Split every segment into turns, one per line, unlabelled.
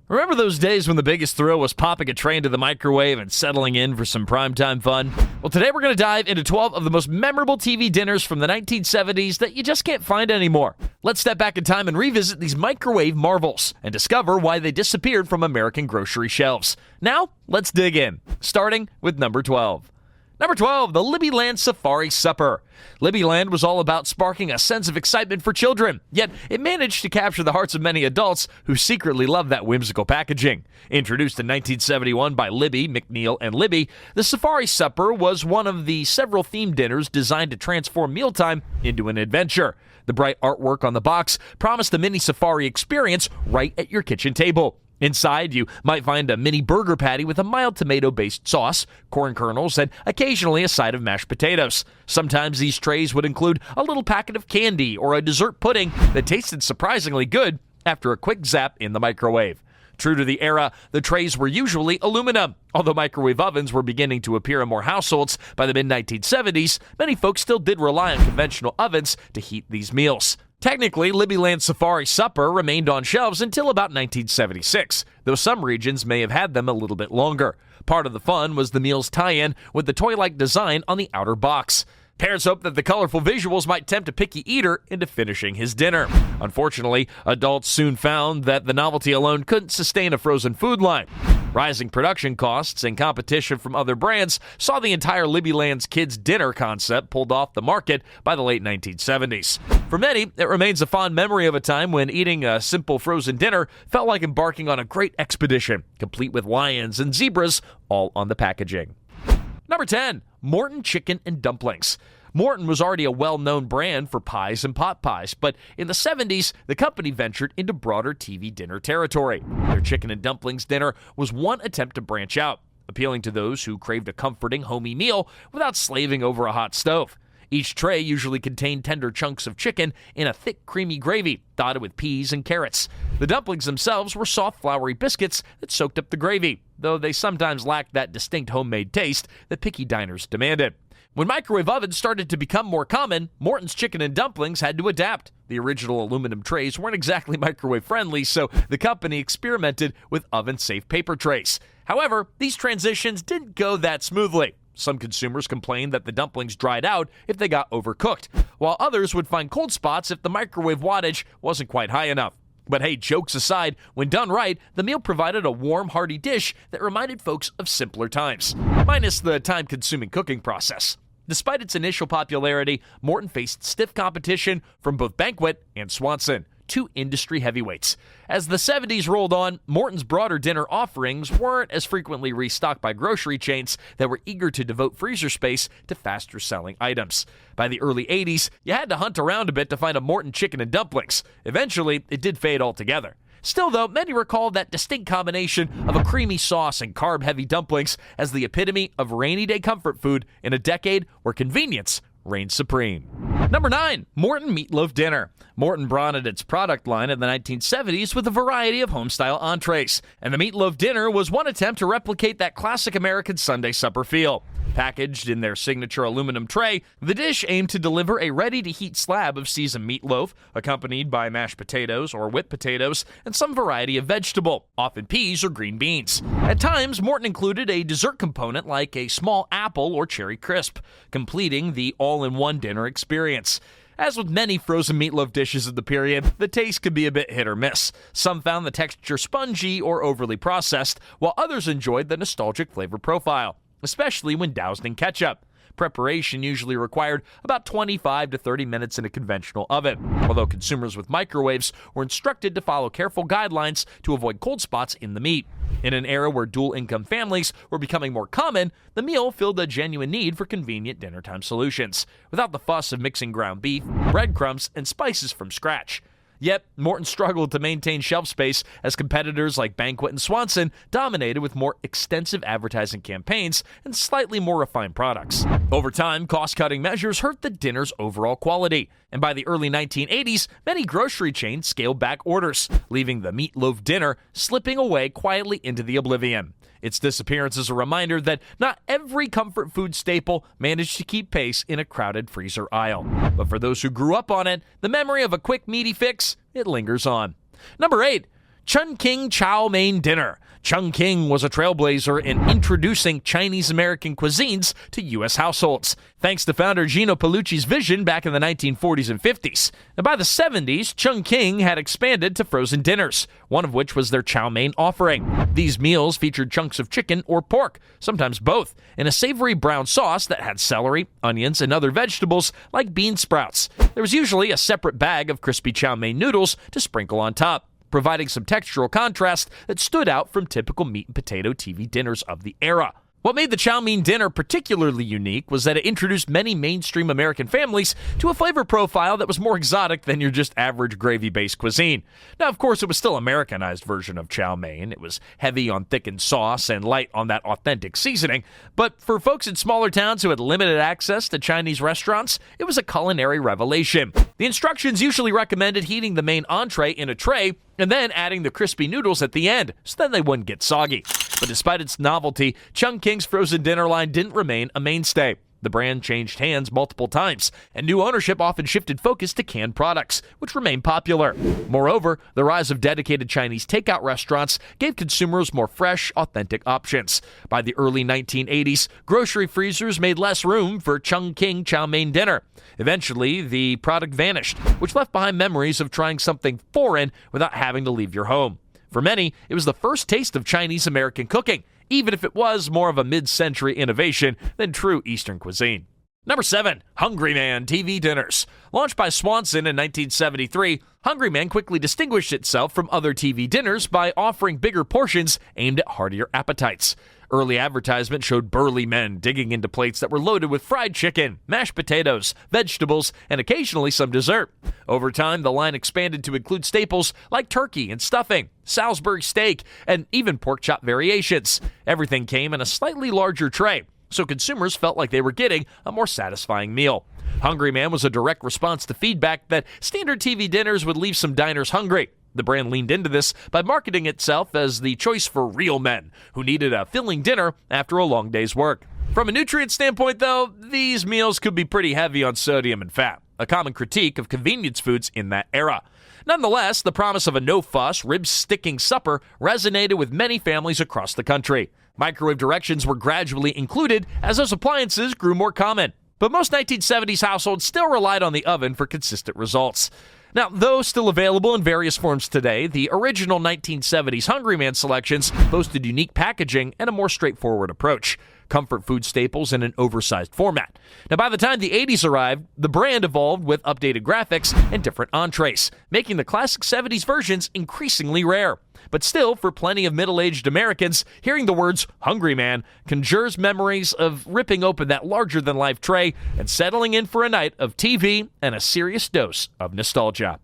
Remember those days when the biggest thrill was popping a tray into the microwave and settling in for some primetime fun? Well, today we're going to dive into 12 of the most memorable TV dinners from the 1970s that you just can't find anymore. Let's step back in time and revisit these microwave marvels and discover why they disappeared from American grocery shelves. Now, let's dig in, starting with number 12. Number 12, the Libby Land Safari Supper. Libby Land was all about sparking a sense of excitement for children, yet it managed to capture the hearts of many adults who secretly loved that whimsical packaging. Introduced in 1971 by Libby, McNeil, and Libby, the Safari Supper was one of the several themed dinners designed to transform mealtime into an adventure. The bright artwork on the box promised a mini safari experience right at your kitchen table. Inside, you might find a mini burger patty with a mild tomato-based sauce, corn kernels, and occasionally a side of mashed potatoes. Sometimes these trays would include a little packet of candy or a dessert pudding that tasted surprisingly good after a quick zap in the microwave. True to the era, the trays were usually aluminum. Although microwave ovens were beginning to appear in more households by the mid-1970s, many folks still did rely on conventional ovens to heat these meals. Technically, Libby Land Safari Supper remained on shelves until about 1976, though some regions may have had them a little bit longer. Part of the fun was the meal's tie-in with the toy-like design on the outer box. Parents hoped that the colorful visuals might tempt a picky eater into finishing his dinner. Unfortunately, adults soon found that the novelty alone couldn't sustain a frozen food line. Rising production costs and competition from other brands saw the entire Libby Land's kids' dinner concept pulled off the market by the late 1970s. For many, it remains a fond memory of a time when eating a simple frozen dinner felt like embarking on a great expedition, complete with lions and zebras all on the packaging. Number 10, Morton Chicken and Dumplings. Morton was already a well-known brand for pies and pot pies, but in the 70s, the company ventured into broader TV dinner territory. Their chicken and dumplings dinner was one attempt to branch out, appealing to those who craved a comforting, homey meal without slaving over a hot stove. Each tray usually contained tender chunks of chicken in a thick, creamy gravy, dotted with peas and carrots. The dumplings themselves were soft, floury biscuits that soaked up the gravy, though they sometimes lacked that distinct homemade taste that picky diners demanded. When microwave ovens started to become more common, Morton's Chicken and Dumplings had to adapt. The original aluminum trays weren't exactly microwave friendly, so the company experimented with oven-safe paper trays. However, these transitions didn't go that smoothly. Some consumers complained that the dumplings dried out if they got overcooked, while others would find cold spots if the microwave wattage wasn't quite high enough. But hey, jokes aside, when done right, the meal provided a warm, hearty dish that reminded folks of simpler times, minus the time-consuming cooking process. Despite its initial popularity, Morton faced stiff competition from both Banquet and Swanson, two industry heavyweights. As the 70s rolled on, Morton's broader dinner offerings weren't as frequently restocked by grocery chains that were eager to devote freezer space to faster-selling items. By the early 80s, you had to hunt around a bit to find a Morton Chicken and Dumplings. Eventually, it did fade altogether. Still, though, many recall that distinct combination of a creamy sauce and carb-heavy dumplings as the epitome of rainy-day comfort food in a decade where convenience reigned supreme. Number 9, Morton Meatloaf Dinner. Morton broadened its product line in the 1970s with a variety of home-style entrees, and the Meatloaf Dinner was one attempt to replicate that classic American Sunday supper feel. Packaged in their signature aluminum tray, the dish aimed to deliver a ready-to-heat slab of seasoned meatloaf, accompanied by mashed potatoes or whipped potatoes and some variety of vegetable, often peas or green beans. At times, Morton included a dessert component like a small apple or cherry crisp, completing the all-in-one dinner experience. As with many frozen meatloaf dishes of the period, the taste could be a bit hit or miss. Some found the texture spongy or overly processed, while others enjoyed the nostalgic flavor profile, especially when doused in ketchup. Preparation usually required about 25 to 30 minutes in a conventional oven, although consumers with microwaves were instructed to follow careful guidelines to avoid cold spots in the meat. In an era where dual-income families were becoming more common, the meal filled a genuine need for convenient dinnertime solutions, without the fuss of mixing ground beef, breadcrumbs, and spices from scratch. Yet, Morton struggled to maintain shelf space as competitors like Banquet and Swanson dominated with more extensive advertising campaigns and slightly more refined products. Over time, cost-cutting measures hurt the dinner's overall quality, and by the early 1980s, many grocery chains scaled back orders, leaving the Meatloaf Dinner slipping away quietly into the oblivion. Its disappearance is a reminder that not every comfort food staple managed to keep pace in a crowded freezer aisle. But for those who grew up on it, the memory of a quick, meaty fix, it lingers on. Number 8. Chun Chow Mein Dinner. Chun was a trailblazer in introducing Chinese-American cuisines to U.S. households, thanks to founder Gino Paolucci's vision back in the 1940s and 50s. And by the 70s, Chun had expanded to frozen dinners, one of which was their chow mein offering. These meals featured chunks of chicken or pork, sometimes both, in a savory brown sauce that had celery, onions, and other vegetables like bean sprouts. There was usually a separate bag of crispy chow mein noodles to sprinkle on top, providing some textural contrast that stood out from typical meat and potato TV dinners of the era. What made the chow mein dinner particularly unique was that it introduced many mainstream American families to a flavor profile that was more exotic than your just average gravy-based cuisine. Now, of course, it was still an Americanized version of chow mein. It was heavy on thickened sauce and light on that authentic seasoning. But for folks in smaller towns who had limited access to Chinese restaurants, it was a culinary revelation. The instructions usually recommended heating the main entree in a tray and then adding the crispy noodles at the end, so then they wouldn't get soggy. But despite its novelty, Chun frozen dinner line didn't remain a mainstay. The brand changed hands multiple times, and new ownership often shifted focus to canned products, which remained popular. Moreover, the rise of dedicated Chinese takeout restaurants gave consumers more fresh, authentic options. By the early 1980s, grocery freezers made less room for Chun chow mein dinner. Eventually, the product vanished, which left behind memories of trying something foreign without having to leave your home. For many, it was the first taste of Chinese-American cooking, even if it was more of a mid-century innovation than true Eastern cuisine. Number 7. Hungry Man TV Dinners. Launched by Swanson in 1973, Hungry Man quickly distinguished itself from other TV dinners by offering bigger portions aimed at heartier appetites. Early advertisements showed burly men digging into plates that were loaded with fried chicken, mashed potatoes, vegetables, and occasionally some dessert. Over time, the line expanded to include staples like turkey and stuffing, Salisbury steak, and even pork chop variations. Everything came in a slightly larger tray, so consumers felt like they were getting a more satisfying meal. Hungry Man was a direct response to feedback that standard TV dinners would leave some diners hungry. The brand leaned into this by marketing itself as the choice for real men who needed a filling dinner after a long day's work. From a nutrient standpoint, though, these meals could be pretty heavy on sodium and fat, a common critique of convenience foods in that era. Nonetheless, the promise of a no-fuss, rib-sticking supper resonated with many families across the country. Microwave directions were gradually included as those appliances grew more common. But most 1970s households still relied on the oven for consistent results. Now, though still available in various forms today, the original 1970s Hungry Man selections boasted unique packaging and a more straightforward approach. Comfort food staples in an oversized format. Now, by the time the 80s arrived, the brand evolved with updated graphics and different entrees, making the classic 70s versions increasingly rare. But still, for plenty of middle-aged Americans, hearing the words Hungry Man conjures memories of ripping open that larger-than-life tray and settling in for a night of TV and a serious dose of nostalgia.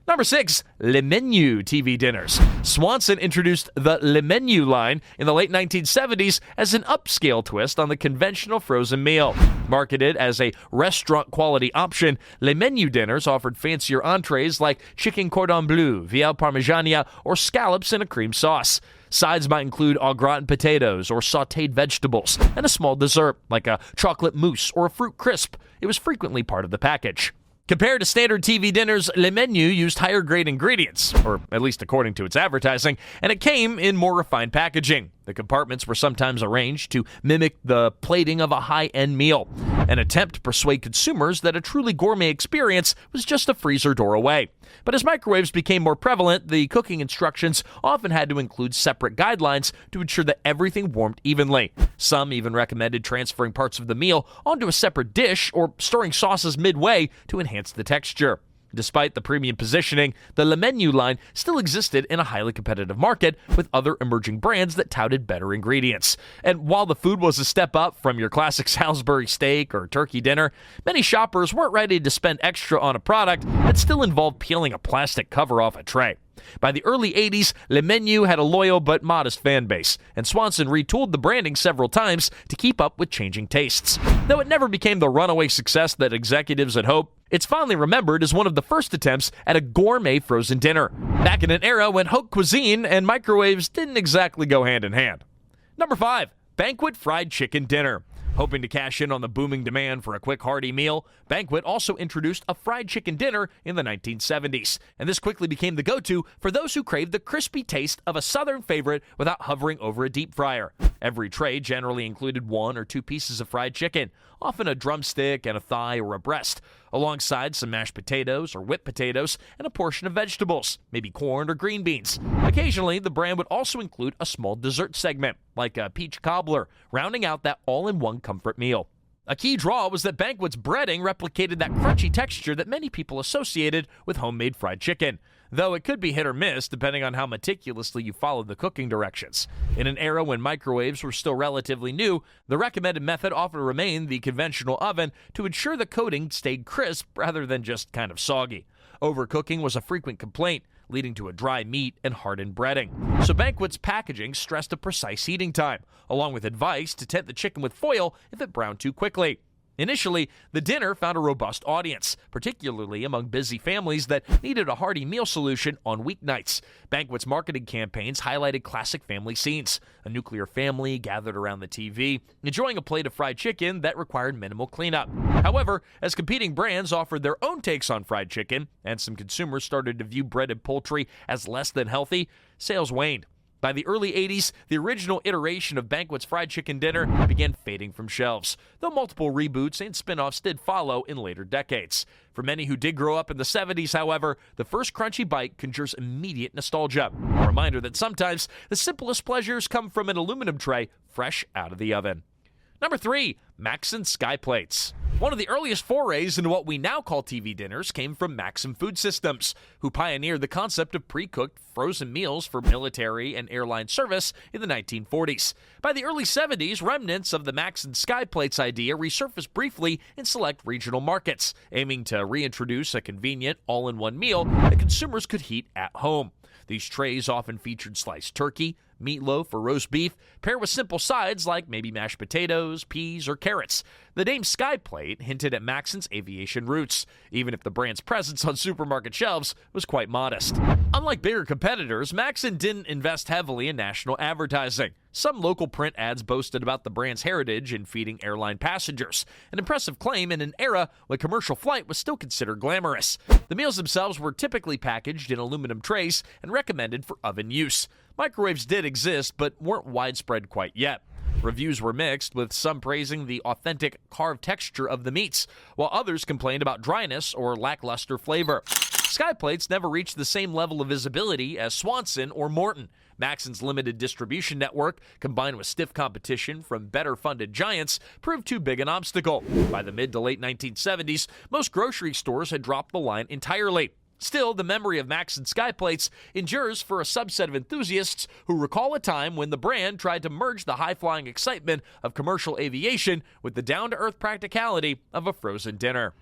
Number 6. Le Menu TV Dinners. Swanson introduced the Le Menu line in the late 1970s as an upscale twist on the conventional frozen meal. Marketed as a restaurant-quality option, Le Menu dinners offered fancier entrees like chicken cordon bleu, viande parmigiana, or scallops in a cream sauce. Sides might include au gratin potatoes or sautéed vegetables, and a small dessert like a chocolate mousse or a fruit crisp. It was frequently part of the package. Compared to standard TV dinners, Le Menu used higher-grade ingredients, or at least according to its advertising, and it came in more refined packaging. The compartments were sometimes arranged to mimic the plating of a high-end meal, an attempt to persuade consumers that a truly gourmet experience was just a freezer door away. But as microwaves became more prevalent, the cooking instructions often had to include separate guidelines to ensure that everything warmed evenly. Some even recommended transferring parts of the meal onto a separate dish or storing sauces midway to enhance the texture. Despite the premium positioning, the Le Menu line still existed in a highly competitive market with other emerging brands that touted better ingredients. And while the food was a step up from your classic Salisbury steak or turkey dinner, many shoppers weren't ready to spend extra on a product that still involved peeling a plastic cover off a tray. By the early 80s, Le Menu had a loyal but modest fan base, and Swanson retooled the branding several times to keep up with changing tastes. Though it never became the runaway success that executives had hoped, it's fondly remembered as one of the first attempts at a gourmet frozen dinner, back in an era when haute cuisine and microwaves didn't exactly go hand in hand. Number 5. Banquet Fried Chicken Dinner. Hoping to cash in on the booming demand for a quick, hearty meal, Banquet also introduced a fried chicken dinner in the 1970s, and this quickly became the go-to for those who craved the crispy taste of a southern favorite without hovering over a deep fryer. Every tray generally included 1 or 2 pieces of fried chicken, often a drumstick and a thigh or a breast, alongside some mashed potatoes or whipped potatoes and a portion of vegetables, maybe corn or green beans. Occasionally, the brand would also include a small dessert segment, like a peach cobbler, rounding out that all-in-one comfort meal. A key draw was that Banquet's breading replicated that crunchy texture that many people associated with homemade fried chicken, though it could be hit or miss depending on how meticulously you followed the cooking directions. In an era when microwaves were still relatively new, the recommended method often remained the conventional oven to ensure the coating stayed crisp rather than just kind of soggy. Overcooking was a frequent complaint, leading to a dry meat and hardened breading. So Banquet's packaging stressed a precise heating time, along with advice to tent the chicken with foil if it browned too quickly. Initially, the dinner found a robust audience, particularly among busy families that needed a hearty meal solution on weeknights. Banquet's marketing campaigns highlighted classic family scenes: a nuclear family gathered around the TV, enjoying a plate of fried chicken that required minimal cleanup. However, as competing brands offered their own takes on fried chicken, and some consumers started to view breaded poultry as less than healthy, sales waned. By the early 80s, the original iteration of Banquet's fried chicken dinner began fading from shelves, though multiple reboots and spin-offs did follow in later decades. For many who did grow up in the 70s, however, the first crunchy bite conjures immediate nostalgia, a reminder that sometimes the simplest pleasures come from an aluminum tray fresh out of the oven. Number 3, Maxon Sky Plates. One of the earliest forays into what we now call TV dinners came from Maxon Food Systems, who pioneered the concept of pre-cooked frozen meals for military and airline service in the 1940s. By the early 70s, remnants of the Maxon Sky Plates idea resurfaced briefly in select regional markets, aiming to reintroduce a convenient all-in-one meal that consumers could heat at home. These trays often featured sliced turkey, meatloaf, or roast beef, paired with simple sides like maybe mashed potatoes, peas, or carrots. The name Sky Plate hinted at Maxon's aviation roots, even if the brand's presence on supermarket shelves was quite modest. Unlike bigger competitors, Maxon didn't invest heavily in national advertising. Some local print ads boasted about the brand's heritage in feeding airline passengers, an impressive claim in an era when commercial flight was still considered glamorous. The meals themselves were typically packaged in aluminum trays and recommended for oven use. Microwaves did exist, but weren't widespread quite yet. Reviews were mixed, with some praising the authentic carved texture of the meats, while others complained about dryness or lackluster flavor. Sky Plates never reached the same level of visibility as Swanson or Morton. Maxon's limited distribution network, combined with stiff competition from better-funded giants, proved too big an obstacle. By the mid to late 1970s, most grocery stores had dropped the line entirely. Still, the memory of Maxon Sky Plates endures for a subset of enthusiasts who recall a time when the brand tried to merge the high-flying excitement of commercial aviation with the down-to-earth practicality of a frozen dinner.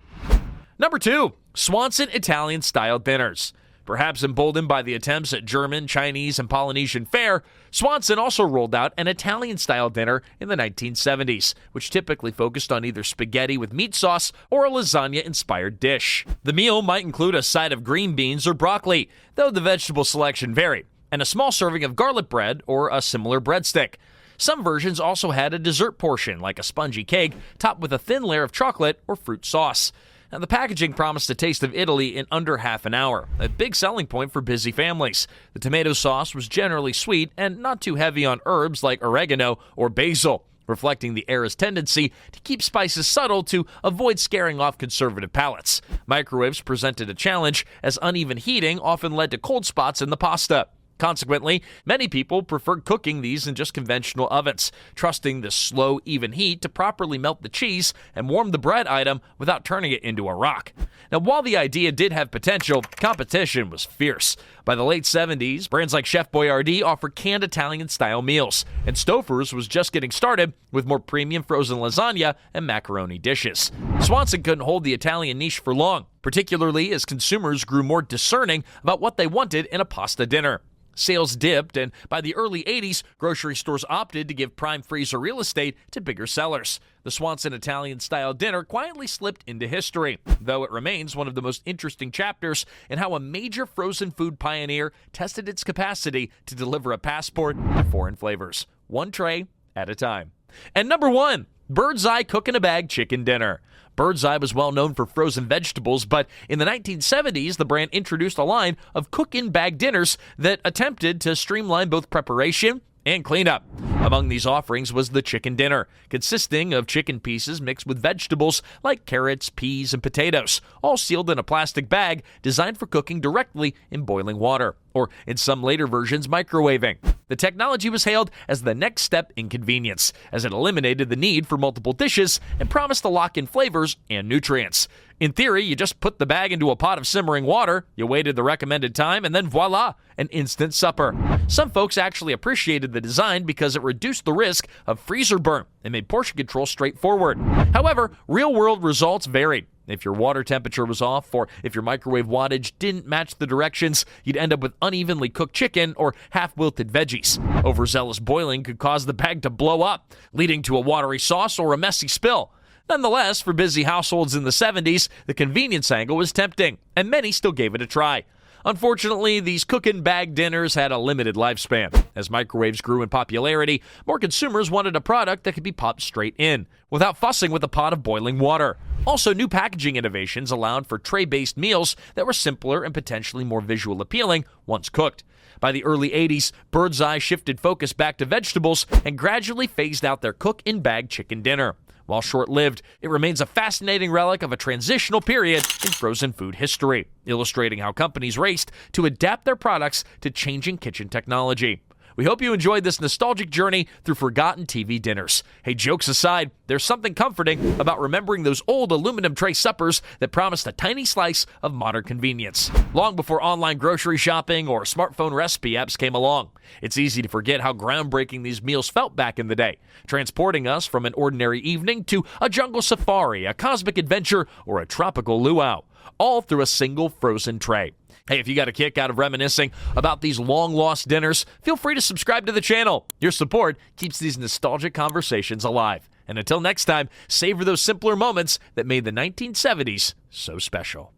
Number 2, Swanson Italian-style dinners. Perhaps emboldened by the attempts at German, Chinese, and Polynesian fare, Swanson also rolled out an Italian-style dinner in the 1970s, which typically focused on either spaghetti with meat sauce or a lasagna-inspired dish. The meal might include a side of green beans or broccoli, though the vegetable selection varied, and a small serving of garlic bread or a similar breadstick. Some versions also had a dessert portion, like a spongy cake, topped with a thin layer of chocolate or fruit sauce. Now, the packaging promised a taste of Italy in under half an hour, a big selling point for busy families. The tomato sauce was generally sweet and not too heavy on herbs like oregano or basil, reflecting the era's tendency to keep spices subtle to avoid scaring off conservative palates. Microwaves presented a challenge, as uneven heating often led to cold spots in the pasta. Consequently, many people preferred cooking these in just conventional ovens, trusting the slow, even heat to properly melt the cheese and warm the bread item without turning it into a rock. Now, while the idea did have potential, competition was fierce. By the late 70s, brands like Chef Boyardee offered canned Italian-style meals, and Stouffer's was just getting started with more premium frozen lasagna and macaroni dishes. Swanson couldn't hold the Italian niche for long, particularly as consumers grew more discerning about what they wanted in a pasta dinner. Sales dipped, and by the early 80s, grocery stores opted to give prime freezer real estate to bigger sellers. The Swanson Italian-style dinner quietly slipped into history, though it remains one of the most interesting chapters in how a major frozen food pioneer tested its capacity to deliver a passport to foreign flavors, one tray at a time. And number 1, Bird's Eye cook-in-a-bag chicken dinner. Bird's Eye was well known for frozen vegetables, but in the 1970s, the brand introduced a line of cook-in-bag dinners that attempted to streamline both preparation and cleanup. Among these offerings was the chicken dinner, consisting of chicken pieces mixed with vegetables like carrots, peas, and potatoes, all sealed in a plastic bag designed for cooking directly in boiling water, or in some later versions, microwaving. The technology was hailed as the next step in convenience, as it eliminated the need for multiple dishes and promised to lock in flavors and nutrients. In theory, you just put the bag into a pot of simmering water, you waited the recommended time, and then voila, an instant supper. Some folks actually appreciated the design because it reduced the risk of freezer burn and made portion control straightforward. However, real-world results varied. If your water temperature was off, or if your microwave wattage didn't match the directions, you'd end up with unevenly cooked chicken or half-wilted veggies. Overzealous boiling could cause the bag to blow up, leading to a watery sauce or a messy spill. Nonetheless, for busy households in the 70s, the convenience angle was tempting, and many still gave it a try. Unfortunately, these cook-in-bag dinners had a limited lifespan. As microwaves grew in popularity, more consumers wanted a product that could be popped straight in, without fussing with a pot of boiling water. Also, new packaging innovations allowed for tray-based meals that were simpler and potentially more visual appealing once cooked. By the early 80s, Bird's Eye shifted focus back to vegetables and gradually phased out their cook-in-bag chicken dinner. While short-lived, it remains a fascinating relic of a transitional period in frozen food history, illustrating how companies raced to adapt their products to changing kitchen technology. We hope you enjoyed this nostalgic journey through forgotten TV dinners. Hey, jokes aside, there's something comforting about remembering those old aluminum tray suppers that promised a tiny slice of modern convenience. Long before online grocery shopping or smartphone recipe apps came along, it's easy to forget how groundbreaking these meals felt back in the day, transporting us from an ordinary evening to a jungle safari, a cosmic adventure, or a tropical luau, all through a single frozen tray. Hey, if you got a kick out of reminiscing about these long-lost dinners, feel free to subscribe to the channel. Your support keeps these nostalgic conversations alive. And until next time, savor those simpler moments that made the 1970s so special.